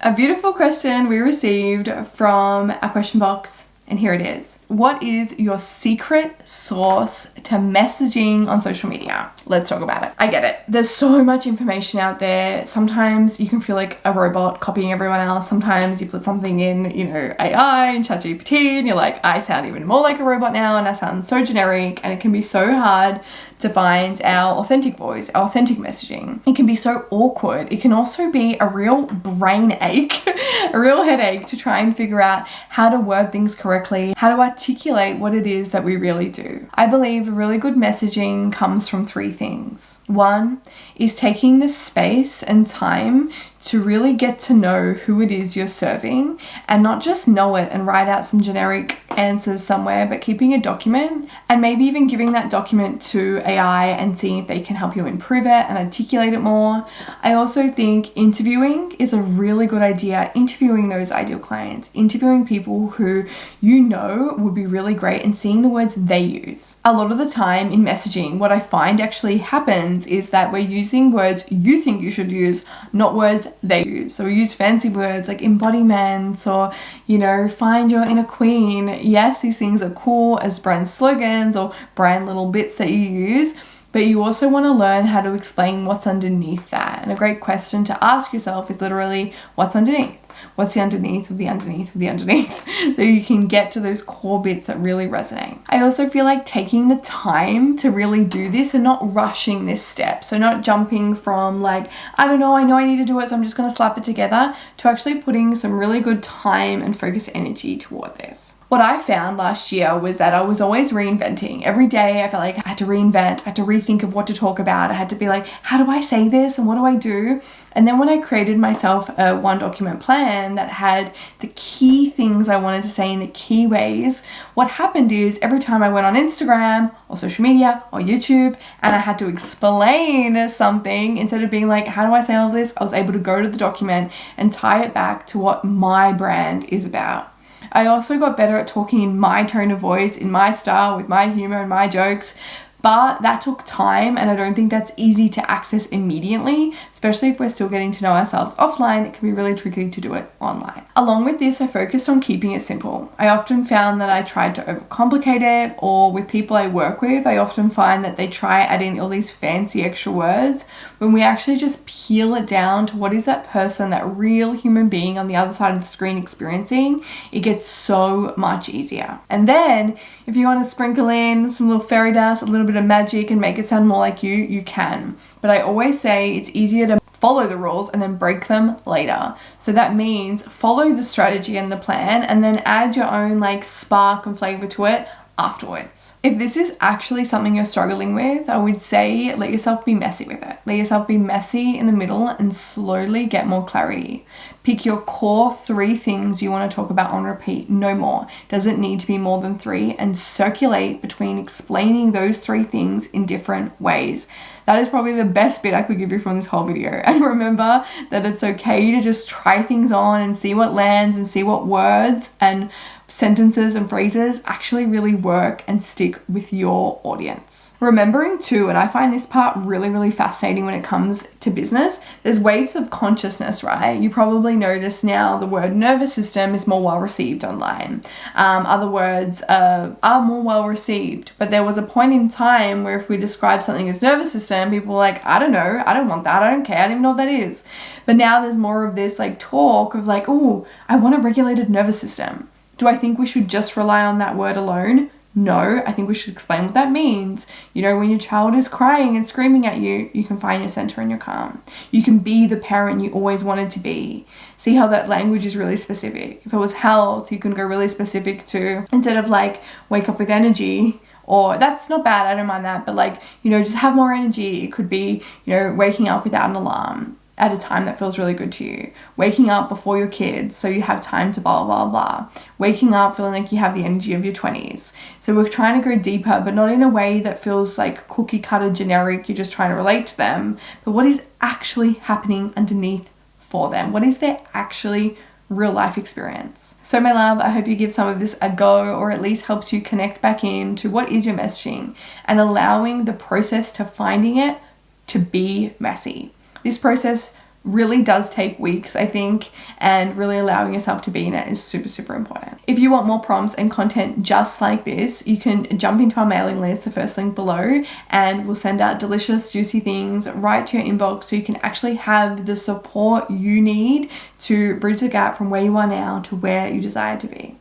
A beautiful question we received from our question box, and here it is. What is your secret sauce to messaging on social media? Let's talk about it. I get it. There's so much information out there. Sometimes you can feel like a robot copying everyone else. Sometimes you put something in, AI and ChatGPT and you're like, I sound even more like a robot now and I sound so generic, and it can be so hard to find our authentic voice, our authentic messaging. It can be so awkward. It can also be a real brain ache, a real headache to try and figure out how to word things correctly, how to articulate what it is that we really do. I believe really good messaging comes from three things. One is taking the space and time to really get to know who it is you're serving, and not just know it and write out some generic answers somewhere, but keeping a document and maybe even giving that document to AI and seeing if they can help you improve it and articulate it more. I also think interviewing is a really good idea. Interviewing those ideal clients, interviewing people who you know would be really great, and seeing the words they use. A lot of the time in messaging, what I find actually happens is that we're using words you think you should use, not words they use. So we use fancy words like embodiment or, find your inner queen. Yes, these things are cool as brand slogans or brand little bits that you use, but you also want to learn how to explain what's underneath that. And a great question to ask yourself is literally, what's underneath? What's the underneath of the underneath of the underneath? So you can get to those core bits that really resonate. I also feel like taking the time to really do this and not rushing this step. So not jumping from like, I know I need to do it, so I'm just going to slap it together, to actually putting some really good time and focused energy toward this. What I found last year was that I was always reinventing. Every day I felt like I had to reinvent, I had to rethink of what to talk about. I had to be like, how do I say this and what do I do? And then when I created myself a one document plan that had the key things I wanted to say in the key ways, what happened is every time I went on Instagram or social media or YouTube and I had to explain something, instead of being like, how do I say all this? I was able to go to the document and tie it back to what my brand is about. I also got better at talking in my tone of voice, in my style, with my humor and my jokes. But that took time, and I don't think that's easy to access immediately, especially if we're still getting to know ourselves offline. It can be really tricky to do it online. Along with this, I focused on keeping it simple. I often found that I tried to overcomplicate it, or with people I work with, I often find that they try adding all these fancy extra words when we actually just peel it down to what is that person, that real human being on the other side of the screen experiencing. It gets so much easier. And then if you want to sprinkle in some little fairy dust, a little bit of magic, and make it sound more like you can. But I always say it's easier to follow the rules and then break them later. So that means follow the strategy and the plan and then add your own spark and flavor to it afterwards. If this is actually something you're struggling with, I would say let yourself be messy with it. Let yourself be messy in the middle and slowly get more clarity. Pick your core 3 things you want to talk about on repeat, no more. Doesn't need to be more than 3, and circulate between explaining those 3 things in different ways. That is probably the best bit I could give you from this whole video. And remember that it's okay to just try things on and see what lands and see what words and sentences and phrases actually really work and stick with your audience. Remembering too, and I find this part really, really fascinating when it comes to business, there's waves of consciousness, right? You probably notice now the word nervous system is more well received online. Other words are more well received, but there was a point in time where if we describe something as nervous system, people were like, I don't know, I don't want that, I don't care, I don't even know what that is. But now there's more of this talk of oh, I want a regulated nervous system. Do I think we should just rely on that word alone? No, I think we should explain what that means. When your child is crying and screaming at you, you can find your center and your calm. You can be the parent you always wanted to be. See how that language is really specific. If it was health, you can go really specific to, instead of wake up with energy, or that's not bad, I don't mind that, but just have more energy. It could be, waking up without an alarm at a time that feels really good to you. Waking up before your kids so you have time to blah, blah, blah. Waking up feeling like you have the energy of your 20s. So we're trying to go deeper, but not in a way that feels cookie cutter generic. You're just trying to relate to them. But what is actually happening underneath for them? What is their actually real life experience? So my love, I hope you give some of this a go, or at least helps you connect back into what is your messaging and allowing the process to finding it to be messy. This process really does take weeks, I think, and really allowing yourself to be in it is super, super important. If you want more prompts and content just like this, you can jump into our mailing list, the first link below, and we'll send out delicious, juicy things right to your inbox so you can actually have the support you need to bridge the gap from where you are now to where you desire to be.